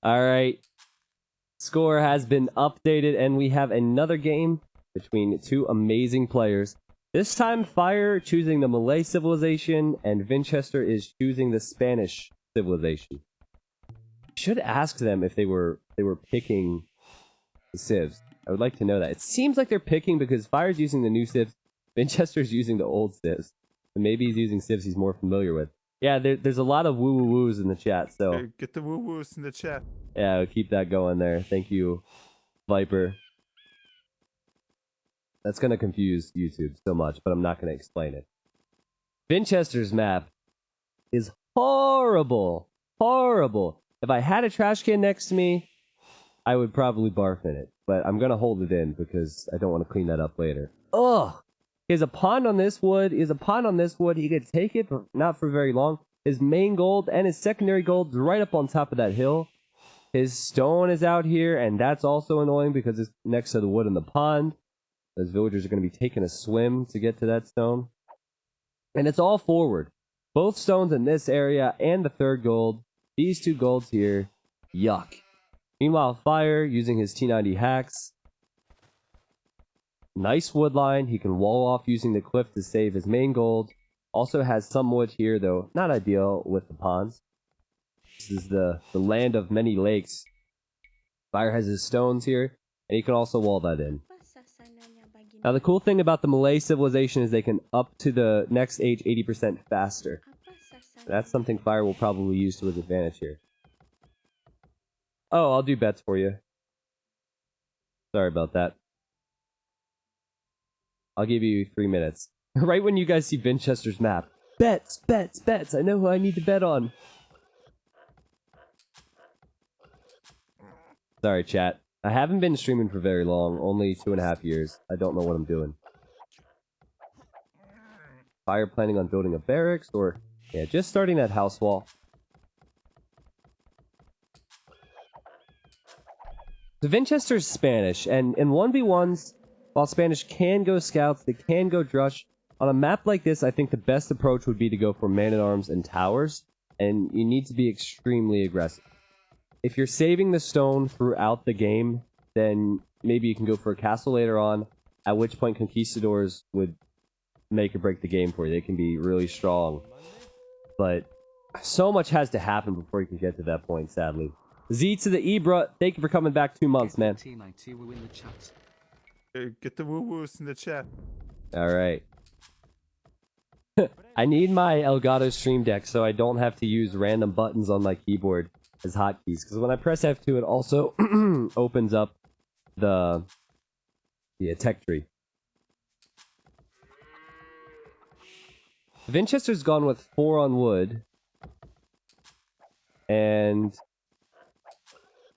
Alright. Score has been updated, and we have another game between two amazing players. This time, Fire choosing the Malay civilization, and Vinchester is choosing the Spanish civilization. Should ask them if they were picking the civs. I would like to know that. It seems like they're picking because Fire's using the new civs, Vinchester's using the old civs. And maybe he's using civs he's more familiar with. Yeah, there's a lot of woo-woo-woos in the chat, so... Hey, get the woo-woos in the chat. Yeah, we'll keep that going there. Thank you, Viper. That's going to confuse YouTube so much, but I'm not going to explain it. Vinchester's map is horrible. Horrible. If I had a trash can next to me, I would probably barf in it. But I'm going to hold it in because I don't want to clean that up later. Ugh! He has a pond on this wood. He has a pond on this wood. He could take it, but not for very long. His main gold and his secondary gold is right up on top of that hill. His stone is out here, and that's also annoying because it's next to the wood in the pond. Those villagers are going to be taking a swim to get to that stone. And it's all forward. Both stones in this area and the third gold. These two golds here. Yuck. Meanwhile, Fire, using his T90 hacks. Nice wood line. He can wall off using the cliff to save his main gold. Also has some wood here, though not ideal with the ponds. This is the land of many lakes. Fire has his stones here, and he can also wall that in. Now, the cool thing about the Malay civilization is they can up to the next age 80% faster. That's something Fire will probably use to his advantage here. Oh, I'll do bets for you. Sorry about that. I'll give you 3 minutes. Right when you guys see Vinchester's map. Bets, bets, bets. I know who I need to bet on. Sorry, chat. I haven't been streaming for very long. Only 2.5 years. I don't know what I'm doing. Fire planning on building a barracks or... yeah, just starting that house wall. The Vinchester's Spanish, and in 1v1s, while Spanish can go scouts, they can go drush. On a map like this, I think the best approach would be to go for man-at-arms and towers, and you need to be extremely aggressive. If you're saving the stone throughout the game, then maybe you can go for a castle later on, at which point conquistadors would make or break the game for you. They can be really strong. But so much has to happen before you can get to that point, sadly. Z to the Ibra, thank you for coming back 2 months, man. Hey, get the woo-woos in the chat. Alright. I need my Elgato Stream Deck so I don't have to use random buttons on my keyboard as hotkeys. Because when I press F2, it also opens up the tech tree. Vinchester's gone with 4 on wood. And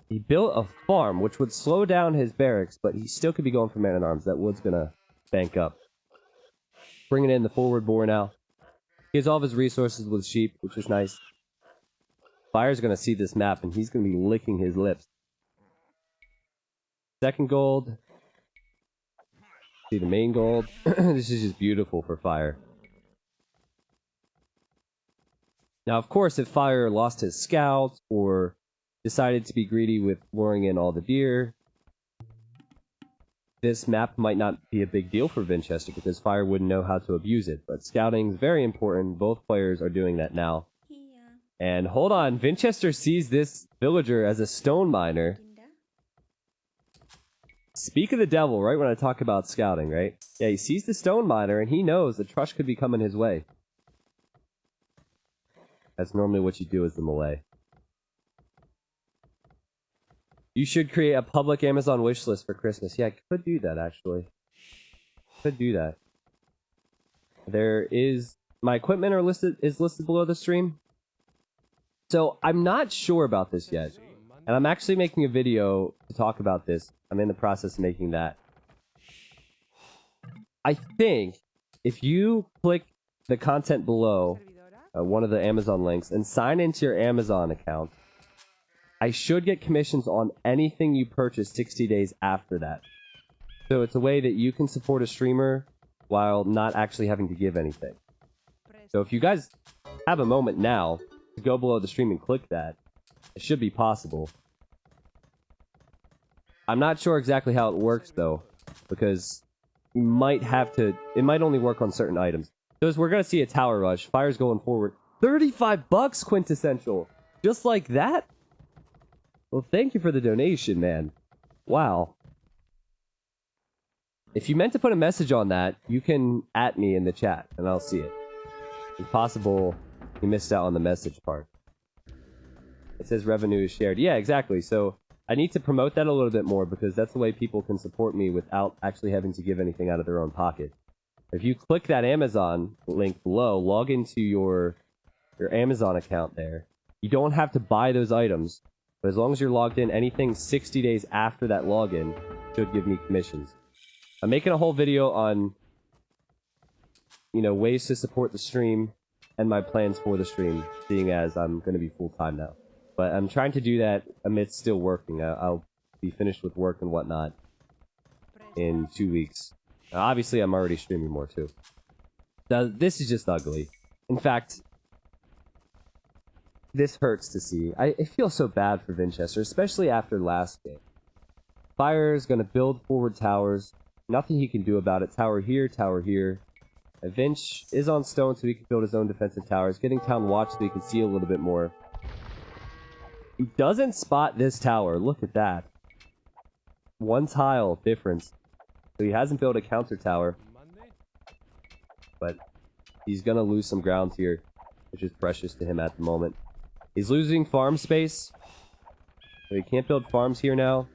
he built a farm, which would slow down his barracks, but he still could be going for man-at-arms. That wood's gonna bank up. Bringing in the forward boar now. He has all of his resources with sheep, which is nice. Fire's gonna see this map, and he's gonna be licking his lips. Second gold. See the main gold. This is just beautiful for Fire. Now, of course, if Fire lost his scouts, or decided to be greedy with luring in all the deer, this map might not be a big deal for Vinchester because Fire wouldn't know how to abuse it. But scouting is very important. Both players are doing that now. And hold on, Vinchester sees this villager as a stone miner. Speak of the devil, right when I talk about scouting, right? Yeah, he sees the stone miner and he knows the trush could be coming his way. That's normally what you do as the Malay. You should create a public Amazon wish list for Christmas. Yeah, I could do that, actually. Could do that. There is... my equipment is listed below the stream. So, I'm not sure about this yet. And I'm actually making a video to talk about this. I'm in the process of making that. I think if you click the content below, one of the Amazon links, and sign into your Amazon account, I should get commissions on anything you purchase 60 days after that. So it's a way that you can support a streamer while not actually having to give anything. So if you guys have a moment now to go below the stream and click that, It should be possible. I'm not sure exactly how it works, though, because you might have to... It might only work on certain items. Because we're going to see a tower rush. Fire's going forward. 35 bucks, Quintessential! Just like that? Well, thank you for the donation, man. Wow. If you meant to put a message on that, you can @ me in the chat, and I'll see it. It's possible you missed out on the message part. It says revenue is shared. Yeah, exactly. So I need to promote that a little bit more because that's the way people can support me without actually having to give anything out of their own pocket. If you click that Amazon link below, log into your Amazon account there. You don't have to buy those items, but as long as you're logged in, anything 60 days after that login should give me commissions. I'm making a whole video on, you know, ways to support the stream and my plans for the stream, seeing as I'm going to be full-time now. But I'm trying to do that amidst still working. I'll be finished with work and whatnot in 2 weeks. Now, obviously, I'm already streaming more, too. Now, this is just ugly. In fact, this hurts to see. I feel so bad for Vinchester, especially after last game. Fire is going to build forward towers. Nothing he can do about it. Tower here, tower here. Vinch is on stone so he can build his own defensive towers. Getting town watch so he can see a little bit more. He doesn't spot this tower. Look at that. 1 tile difference. So he hasn't built a counter tower. But he's going to lose some ground here, which is precious to him at the moment. He's losing farm space. So he can't build farms here now.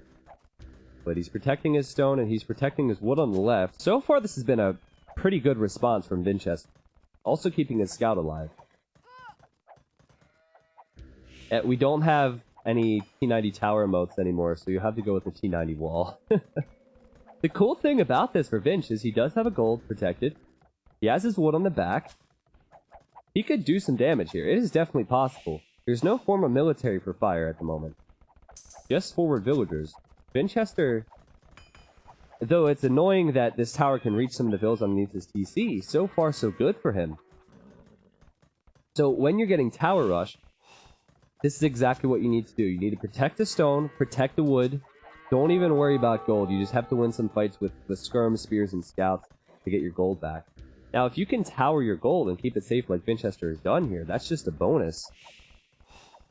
But he's protecting his stone and he's protecting his wood on the left. So far, this has been a pretty good response from Vinchester. Also keeping his scout alive. We don't have any T90 tower emotes anymore, so you have to go with the T90 wall. The cool thing about this for Vinch is he does have a gold protected. He has his wood on the back. He could do some damage here. It is definitely possible. There's no form of military for fire at the moment. Just forward villagers. Vinchester, though it's annoying that this tower can reach some of the villas underneath his TC, so far so good for him. So when you're getting tower rush, this is exactly what you need to do. You need to protect the stone, protect the wood. Don't even worry about gold. You just have to win some fights with skirm, spears, and scouts to get your gold back. Now, if you can tower your gold and keep it safe like Vinchester has done here, that's just a bonus.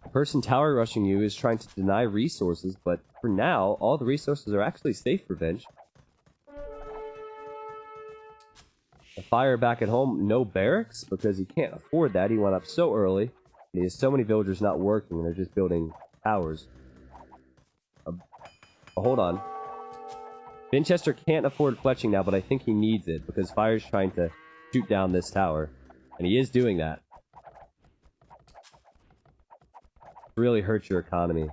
The person tower rushing you is trying to deny resources, but for now, all the resources are actually safe for Vinch. The fire back at home, no barracks, because he can't afford that. He went up so early, and he has so many villagers not working, and they're just building towers. Hold on. Vinchester can't afford fletching now, but I think he needs it, because Fire's trying to shoot down this tower. And he is doing that. Really hurts your economy.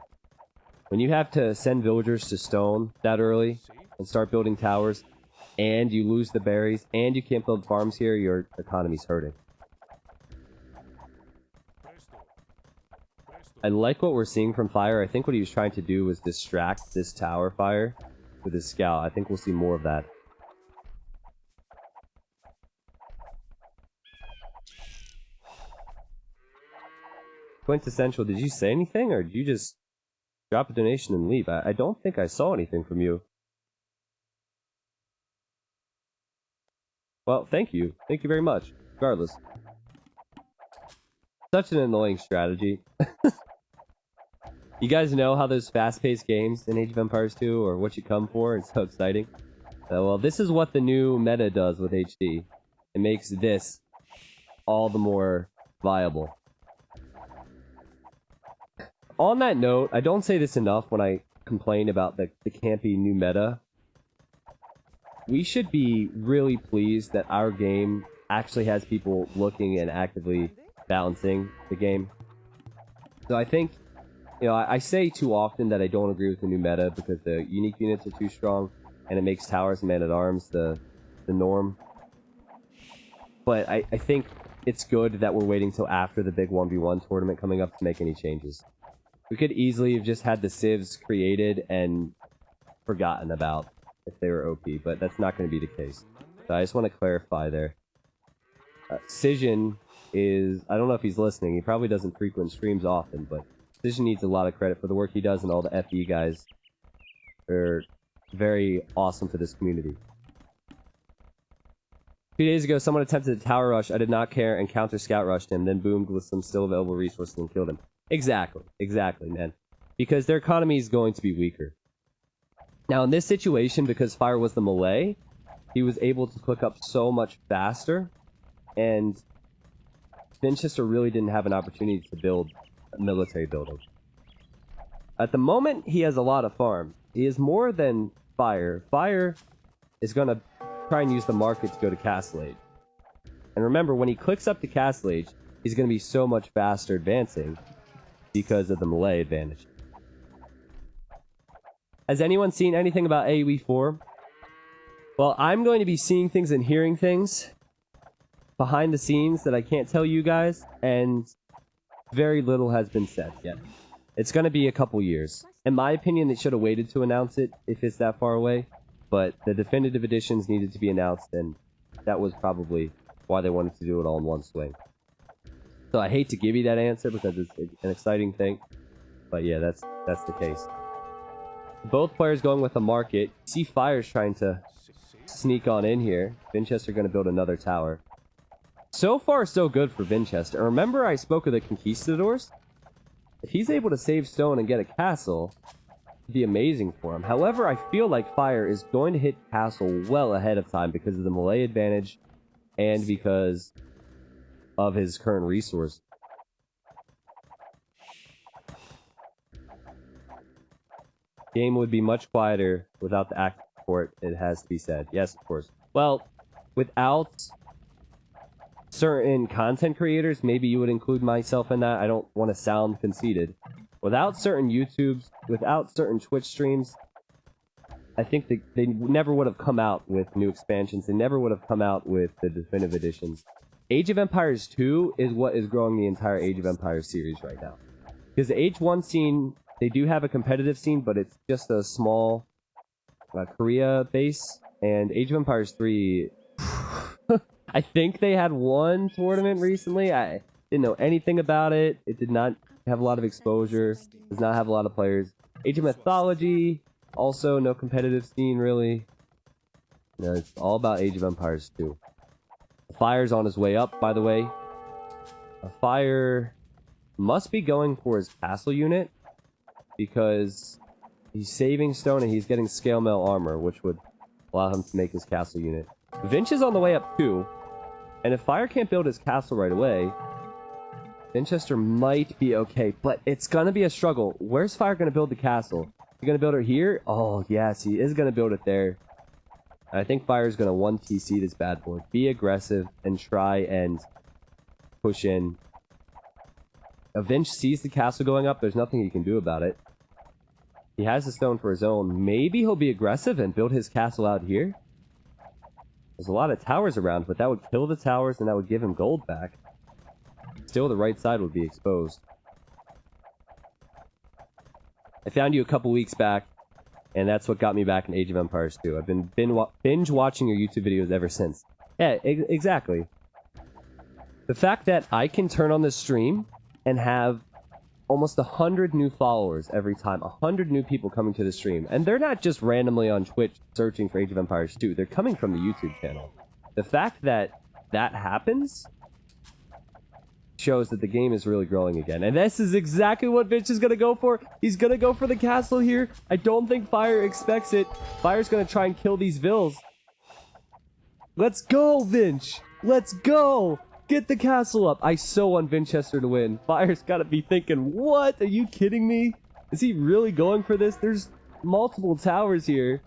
When you have to send villagers to stone that early, and start building towers, and you lose the berries, and you can't build farms here, your economy's hurting. I like what we're seeing from Fire. I think what he was trying to do was distract this tower Fire with his scout. I think we'll see more of that. Quintessential, did you say anything, or did you just drop a donation and leave? I don't think I saw anything from you. Well, thank you. Thank you very much. Regardless. Such an annoying strategy. You guys know how those fast-paced games in Age of Empires 2 or what you come for? It's so exciting. Well, this is what the new meta does with HD. It makes this all the more viable. On that note, I don't say this enough when I complain about the campy new meta. We should be really pleased that our game actually has people looking and actively balancing the game. So I think, you know, I say too often that I don't agree with the new meta because the unique units are too strong and it makes towers and man-at-arms the norm. But I think it's good that we're waiting till after the big 1v1 tournament coming up to make any changes. We could easily have just had the civs created and forgotten about if they were OP, but that's not going to be the case. So I just want to clarify there. Cision is... I don't know if he's listening. He probably doesn't frequent streams often, but Decision needs a lot of credit for the work he does, and all the FE guys are very awesome for this community. 2 days ago, someone attempted a tower rush. I did not care and counter scout rushed him, then boomed with some still available resources and killed him. Exactly, man. Because their economy is going to be weaker. Now, in this situation, because Fire was the melee, he was able to click up so much faster, and Vinchester really didn't have an opportunity to build a military building. At the moment, he has a lot of farm. He is more than Fire. Fire is going to try and use the market to go to Castle Age. And remember, when he clicks up to Castle Age, he's going to be so much faster advancing because of the melee advantage. Has anyone seen anything about AoE4? Well, I'm going to be seeing things and hearing things behind the scenes that I can't tell you guys, and very little has been said yet. It's going to be a couple years. In my opinion, they should have waited to announce it if it's that far away, but the definitive editions needed to be announced, and that was probably why they wanted to do it all in one swing. So I hate to give you that answer because it's an exciting thing, but yeah, that's the case. Both players going with the market. See Fire's trying to sneak on in here. Vinchester going to build another tower. So far, so good for Vinchester. And remember I spoke of the Conquistadors? If he's able to save stone and get a castle, it'd be amazing for him. However, I feel like Fire is going to hit castle well ahead of time because of the melee advantage and because of his current resource. Game would be much quieter without the active support, it has to be said. Yes, of course. Well, without certain content creators, maybe you would include myself in that. I don't want to sound conceited. Without certain YouTubes, without certain Twitch streams, I think they never would have come out with new expansions. They never would have come out with the definitive editions. Age of Empires 2 is what is growing the entire Age of Empires series right now. Because the Age 1 scene, they do have a competitive scene, but it's just a small Korea base. And Age of Empires 3, I think they had one tournament recently. I didn't know anything about it. It did not have a lot of exposure. Does not have a lot of players. Age of Mythology, also no competitive scene really. No, it's all about Age of Empires 2. Fire's on his way up, by the way. Fire must be going for his castle unit because he's saving stone and he's getting scale mail armor, which would allow him to make his castle unit. Vinch is on the way up too, and if Fire can't build his castle right away, Vinchester might be okay, but it's gonna be a struggle. Where's Fire gonna build the castle? Is he gonna build it here? Oh yes, he is gonna build it there. I think Fire's gonna 1TC this bad boy. Be aggressive and try and push in. Vinch sees the castle going up. There's nothing he can do about it. He has the stone for his own. Maybe he'll be aggressive and build his castle out here. There's a lot of towers around, but that would kill the towers and that would give him gold back. Still, the right side would be exposed. I found you a couple weeks back, and that's what got me back in Age of Empires 2. I've been binge watching your YouTube videos ever since. Yeah, exactly. The fact that I can turn on this stream and have almost 100 new followers every time, 100 new people coming to the stream, and they're not just randomly on Twitch searching for Age of Empires 2, they're coming from the YouTube channel. The fact that that happens shows that the game is really growing again. And this is exactly what Vinch is going to go for. He's going to go for the castle here. I don't think Fire expects it. Fire's going to try and kill these vills. Let's go, Vinch. Let's go. Get the castle up. I so want Vinchester to win. Fire's got to be thinking, what? Are you kidding me? Is he really going for this? There's multiple towers here.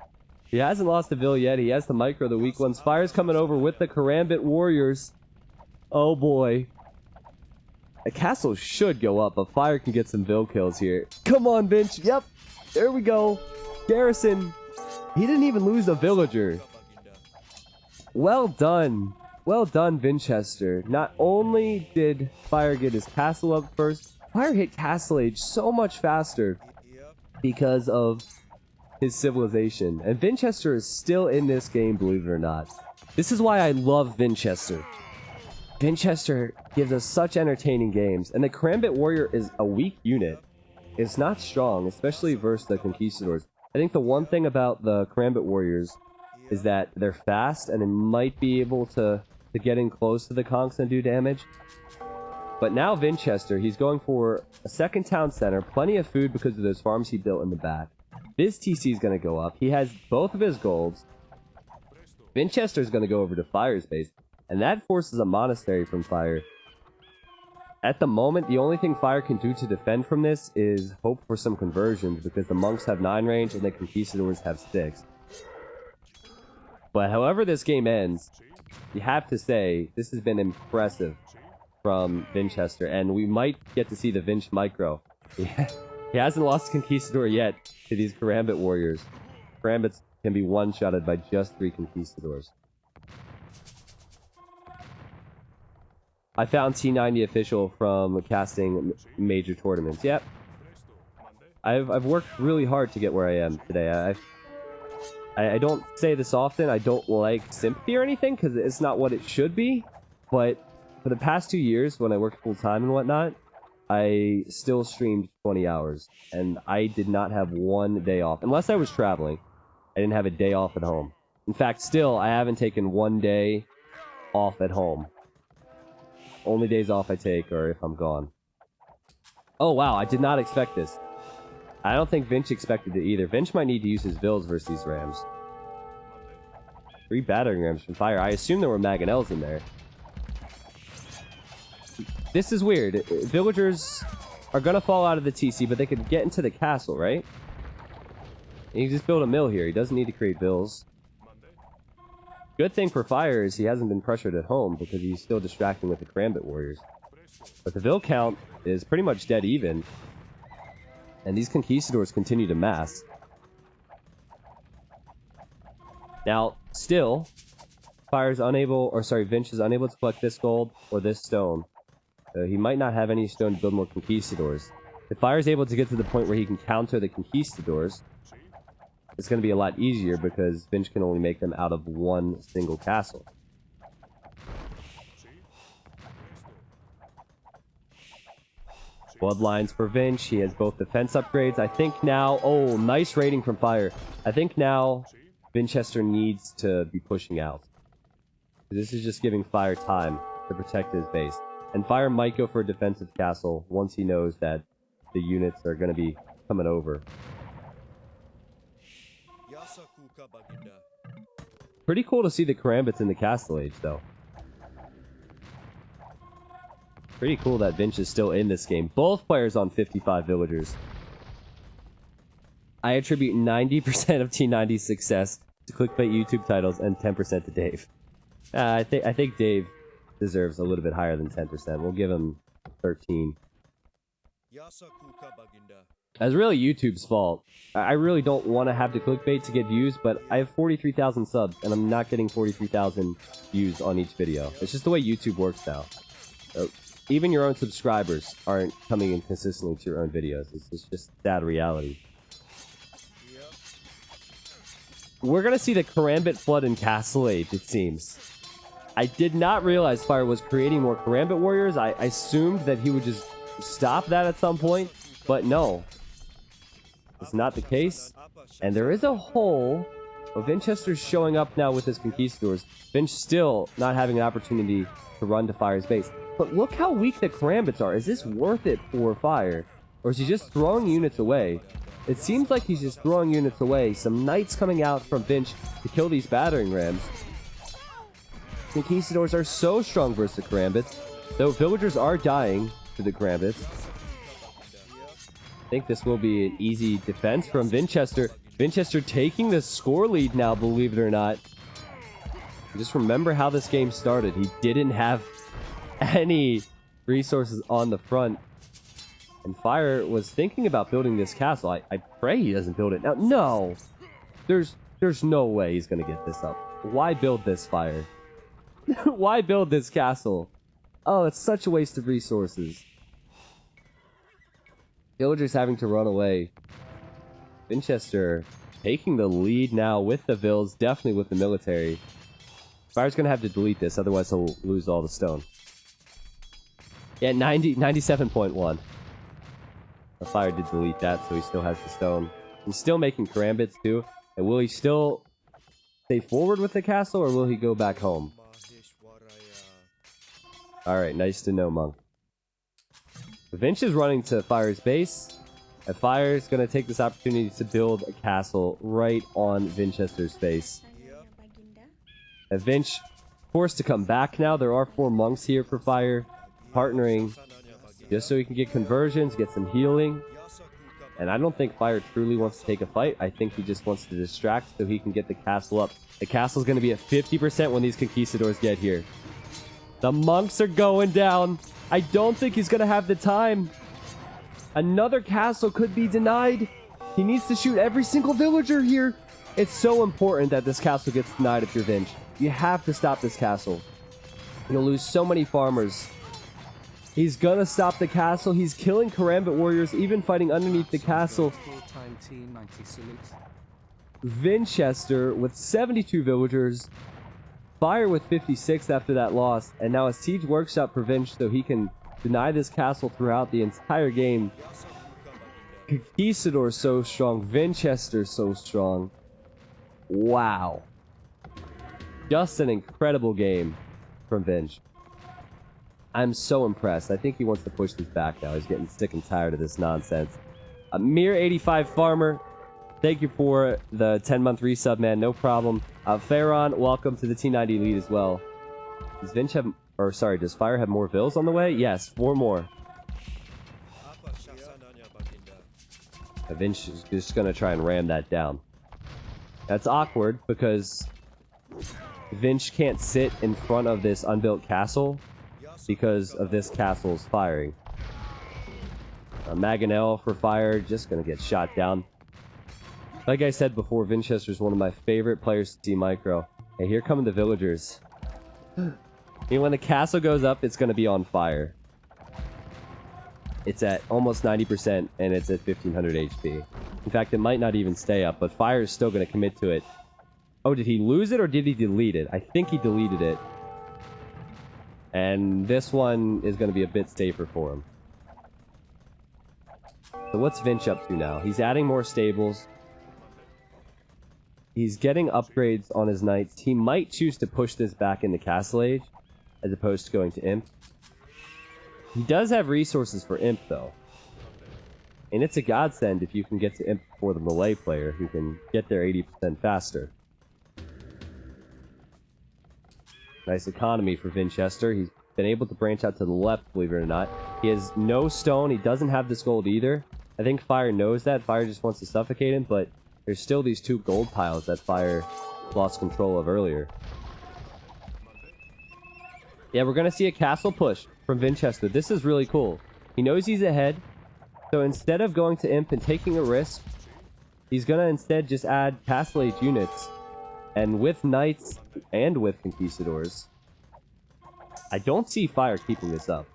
He hasn't lost a vill yet. He has the micro, the weak ones. Fire's coming over with the Karambit warriors. Oh boy. A castle should go up, but Fire can get some vill kills here. Come on, Vinch. Yep. There we go. Garrison. He didn't even lose a villager. Well done. Well done, Vinchester. Not only did Fire get his castle up first, Fire hit Castle Age so much faster because of his civilization. And Vinchester is still in this game, believe it or not. This is why I love Vinchester. Vinchester gives us such entertaining games, and the Karambit Warrior is a weak unit. is not strong, especially versus the Conquistadors. I think the one thing about the Karambit Warriors is that they're fast and they might be able to get in close to the Conks and do damage. But now Vinchester, he's going for a second town center, plenty of food because of those farms he built in the back. This TC is going to go up. He has both of his golds. Vinchester is going to go over to Fire's base, and that forces a monastery from Fire. At the moment, the only thing Fire can do to defend from this is hope for some conversions, because the monks have 9 range and the Conquistadors have 6. But however this game ends, you have to say, this has been impressive from Vinchester, and we might get to see the Vinch Micro. He hasn't lost Conquistador yet to these Karambit Warriors. Karambits can be one-shotted by just 3 Conquistadors. I found T90 official from casting major tournaments. Yep. I've worked really hard to get where I am today. I don't say this often. I don't like sympathy or anything because it's not what it should be. But for the past 2 years, when I worked full-time and whatnot, I still streamed 20 hours. And I did not have one day off. Unless I was traveling, I didn't have a day off at home. In fact, still, I haven't taken one day off at home. Only days off I take are if I'm gone. Oh, wow, I did not expect this. I don't think Vinch expected it either. Vinch might need to use his Vills versus these Rams. 3 battering rams from Fire. I assume there were Mangonels in there. This is weird. Villagers are gonna fall out of the TC, but they could get into the castle, right? And you just build a mill here. He doesn't need to create Vills. Good thing for Fire is he hasn't been pressured at home because he's still distracting with the Karambit Warriors. But the Vill count is pretty much dead even. And these Conquistadors continue to mass. Now, still, Vinch is unable to collect this gold or this stone. He might not have any stone to build more Conquistadors. If Fire is able to get to the point where he can counter the Conquistadors, it's going to be a lot easier because Vinch can only make them out of one single castle. Bloodlines for Vinch. He has both defense upgrades. I think now... Oh, nice raiding from Fire. I think now Vinchester needs to be pushing out. This is just giving Fire time to protect his base. And Fire might go for a defensive castle once he knows that the units are going to be coming over. Pretty cool to see the Karambits in the Castle Age, though. Pretty cool that Vinch is still in this game. Both players on 55 villagers. I attribute 90% of T90's success to clickbait YouTube titles and 10% to Dave. I think Dave deserves a little bit higher than 10%. We'll give him 13. That's really YouTube's fault. I really don't want to have to clickbait to get views, but I have 43,000 subs, and I'm not getting 43,000 views on each video. It's just the way YouTube works now. Even your own subscribers aren't coming in consistently to your own videos. It's just sad reality. We're gonna see the Karambit Flood in Castle Age, it seems. I did not realize Fire was creating more Karambit Warriors. I assumed that he would just stop that at some point, but no. It's not the case. And there is a hole. But Vinchester's showing up now with his Conquistadors. Vinch still not having an opportunity to run to Fire's base. But look how weak the Karambits are. Is this worth it for Fire? Or is he just throwing units away? It seems like he's just throwing units away. Some knights coming out from Vinch to kill these battering rams. Conquistadors are so strong versus the Karambits, though villagers are dying to the Karambits. I think this will be an easy defense from Vinchester. Vinchester taking the score lead now, believe it or not. Just remember how this game started. He didn't have any resources on the front. And Fire was thinking about building this castle. I pray he doesn't build it now. No! There's no way he's going to get this up. Why build this, Fire? Why build this castle? Oh, it's such a waste of resources. Villagers having to run away. Vinchester taking the lead now with the Vills, definitely with the military. Fire's going to have to delete this, otherwise he'll lose all the stone. Yeah, 97.1. The fire did delete that, so he still has the stone. He's still making karambits too. And will he still stay forward with the castle, or will he go back home? Alright, nice to know, Monk. Vinch is running to Fire's base. And Fire is going to take this opportunity to build a castle right on Vinchester's base. And Vinch forced to come back now. There are 4 monks here for Fire, partnering just so he can get conversions, get some healing. And I don't think Fire truly wants to take a fight. I think he just wants to distract so he can get the castle up. The castle's going to be at 50% when these conquistadors get here. The monks are going down. I don't think he's going to have the time. Another castle could be denied. He needs to shoot every single villager here. It's so important that this castle gets denied if you're Vinch. You have to stop this castle. You'll lose so many farmers. He's gonna stop the castle. He's killing Karambit warriors, even fighting underneath the castle. Vinchester with 72 villagers. Fire with 56 after that loss. And now a siege workshop for Vinch so he can deny this castle throughout the entire game. Conquistador so strong. Vinchester so strong. Wow. Just an incredible game from Vinch. I'm so impressed. I think he wants to push this back now. He's getting sick and tired of this nonsense. A mere 85 farmer. Thank you for the 10-month resub, man. No problem. Farron, welcome to the T90 lead as well. Does Vinch have... Or, sorry, does Fire have more vills on the way? Yes, 4 more. Vinch is just going to try and ram that down. That's awkward because Vinch can't sit in front of this unbuilt castle because of this castle's firing. Maganel for Fire, just going to get shot down. Like I said before, Vinchester is one of my favorite players to see micro. Hey, here come the villagers. And when the castle goes up, it's going to be on fire. It's at almost 90% and it's at 1500 HP. In fact, it might not even stay up, but Fire is still going to commit to it. Oh, did he lose it or did he delete it? I think he deleted it. And this one is going to be a bit safer for him. So what's Vinch up to now? He's adding more stables. He's getting upgrades on his knights. He might choose to push this back into Castle Age as opposed to going to Imp. He does have resources for Imp, though. And it's a godsend if you can get to Imp before the melee player, who can get there 80% faster. Nice economy for Vinchester. He's been able to branch out to the left, believe it or not. He has no stone. He doesn't have this gold either. I think Fire knows that. Fire just wants to suffocate him, but there's still these 2 gold piles that Fire lost control of earlier. Yeah, we're going to see a castle push from Vinchester. This is really cool. He knows he's ahead, so instead of going to Imp and taking a risk, he's going to instead just add Castle Age units. And with Knights and with Conquistadors, I don't see Fire keeping this up.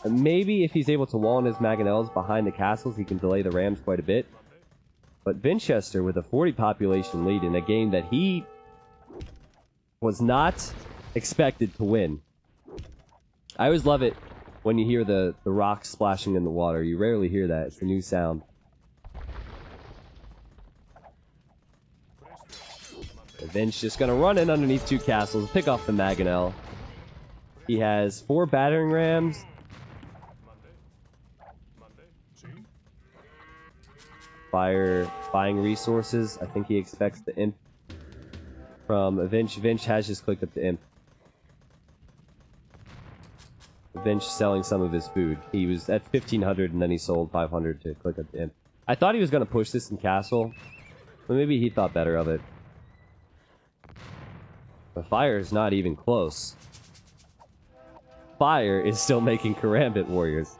And maybe if he's able to wall in his Maganels behind the castles, he can delay the Rams quite a bit. But Vinchester with a 40 population lead in a game that he was not expected to win. I always love it when you hear the rocks splashing in the water. You rarely hear that. It's a new sound. Vinch just going to run in underneath 2 castles, pick off the Maganel. He has 4 battering rams. Fire buying resources. I think he expects the Imp from Vinch. Vinch has just clicked up the Imp. Vinch selling some of his food. He was at 1500 and then he sold 500 to click up the Imp. I thought he was going to push this in castle, but maybe he thought better of it. But Fire is not even close. Fire is still making Karambit warriors.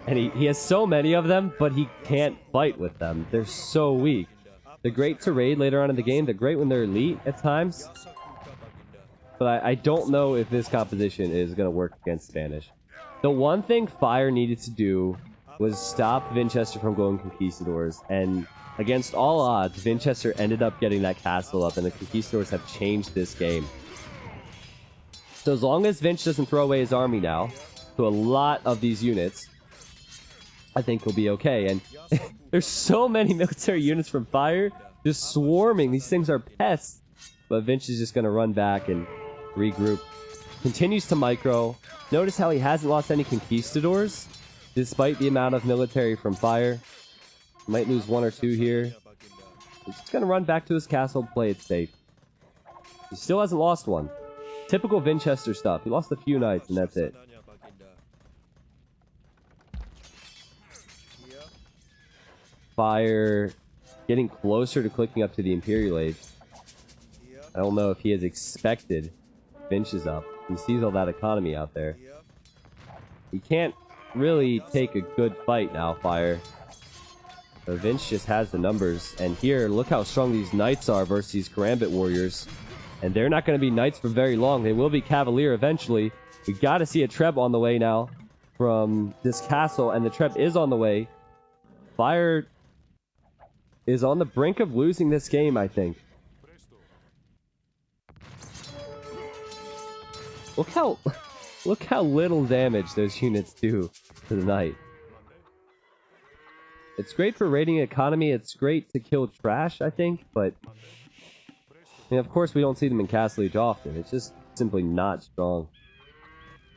And he has so many of them, but he can't fight with them. They're so weak. They're great to raid later on in the game. They're great when they're elite at times. But I don't know if this composition is going to work against Spanish. The one thing Fire needed to do was stop Vinchester from going Conquistadors. And against all odds, Vinchester ended up getting that castle up, and the Conquistadors have changed this game. So as long as Vinch doesn't throw away his army now to a lot of these units, I think he'll be okay. And there's so many military units from Fire just swarming. These things are pests. But Vinch is just going to run back and regroup. Continues to micro. Notice how he hasn't lost any conquistadors, despite the amount of military from Fire. Might lose 1 or 2 here. He's just going to run back to his castle, play it safe. He still hasn't lost one. Typical Vinchester stuff. He lost a few knights, and that's it. Fire getting closer to clicking up to the Imperial Age. I don't know if he has expected Vinch is up. He sees all that economy out there. He can't really take a good fight now, Fire. But Vinch just has the numbers. And here, look how strong these knights are versus these Karambit warriors. And they're not going to be knights for very long. They will be cavalier eventually. We got to see a Treb on the way now from this castle. And the Treb is on the way. Fire is on the brink of losing this game, I think. Look how little damage those units do to the knight. It's great for raiding economy. It's great to kill trash, I think, but I mean, of course we don't see them in Castle Age often. It's just simply not strong.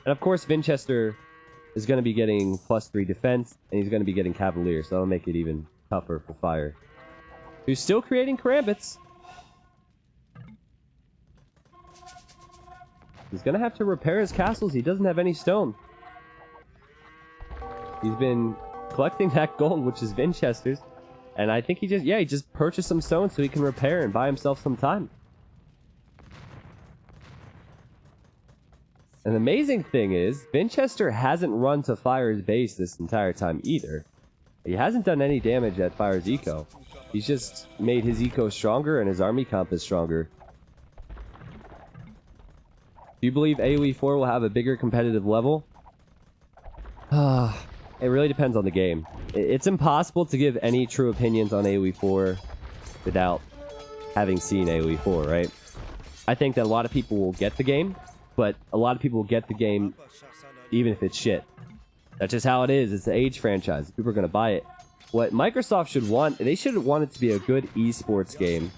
And of course Vinchester is going to be getting +3 defense, and he's going to be getting Cavalier, so that'll make it even tougher for Fire. He's still creating Karambits. He's going to have to repair his castles. He doesn't have any stone. He's been collecting that gold, which is Vinchester's. And I think he just purchased some stone so he can repair and buy himself some time. An amazing thing is, Vinchester hasn't run to Fire's base this entire time either. He hasn't done any damage at Fire's eco. He's just made his eco stronger and his army comp is stronger. Do you believe AoE4 will have a bigger competitive level? It really depends on the game. It's impossible to give any true opinions on AoE4 without having seen AoE4, right? I think that a lot of people will get the game, but a lot of people will get the game even if it's shit. That's just how it is. It's an Age franchise. People are going to buy it. What Microsoft should want, they should want it to be a good esports game.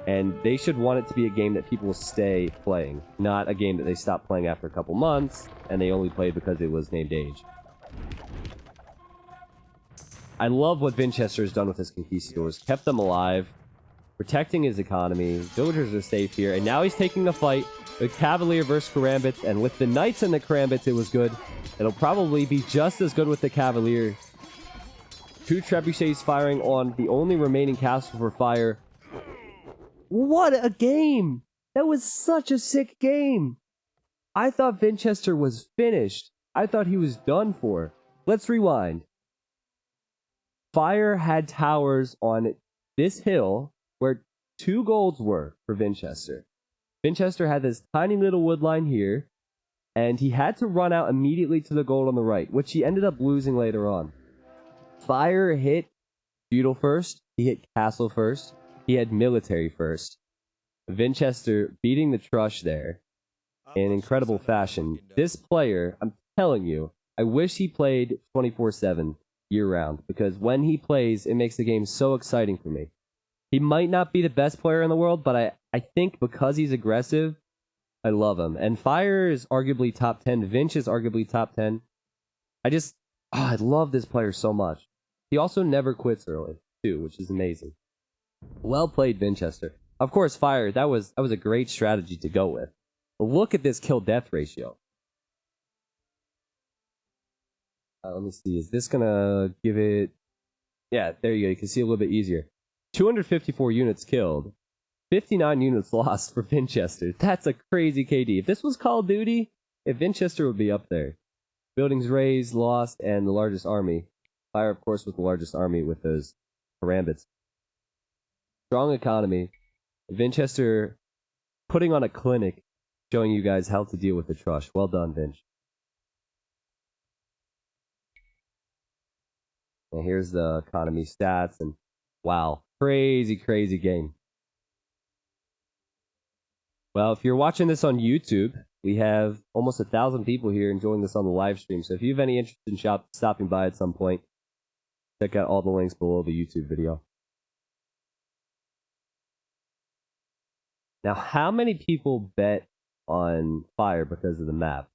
And they should want it to be a game that people will stay playing, not a game that they stop playing after a couple months and they only played because it was named Age. I love what Vinchester has done with his conquistadors. Kept them alive, protecting his economy. Villagers are safe here, and now he's taking a fight with Cavalier versus Karambits, and with the Knights and the Karambits, it was good. It'll probably be just as good with the Cavalier. 2 trebuchets firing on the only remaining castle for Fire. What a game! That was such a sick game! I thought Vinchester was finished. I thought he was done for. Let's rewind. Fire had towers on this hill where 2 golds were for Vinchester. Vinchester had this tiny little wood line here, and he had to run out immediately to the gold on the right, which he ended up losing later on. Fire hit feudal first, he hit castle first, he had military first. Vinchester beating the Trush there in incredible fashion. This player, I'm telling you, I wish he played 24/7 year-round, because when he plays, it makes the game so exciting for me. He might not be the best player in the world, but I think because he's aggressive, I love him. And Fire is arguably top 10. Vinch is arguably top 10. I love this player so much. He also never quits early, too, which is amazing. Well played, Vinchester. Of course, Fire, that was a great strategy to go with. But look at this kill-death ratio. Let me see. Is this going to give it... Yeah, there you go. You can see a little bit easier. 254 units killed. 59 units lost for Vinchester. That's a crazy KD. If this was Call of Duty, Vinchester would be up there. Buildings raised, lost, and the largest army. Fire, of course, with the largest army with those Karambits. Strong economy. Vinchester putting on a clinic, showing you guys how to deal with the Trush. Well done, Vinch. And here's the economy stats, and wow, crazy, crazy game. Well, if you're watching this on YouTube, we have almost 1,000 people here enjoying this on the live stream. So if you have any interest in stopping by at some point, Check out all the links below the YouTube video. Now, how many people bet on fire because of the map?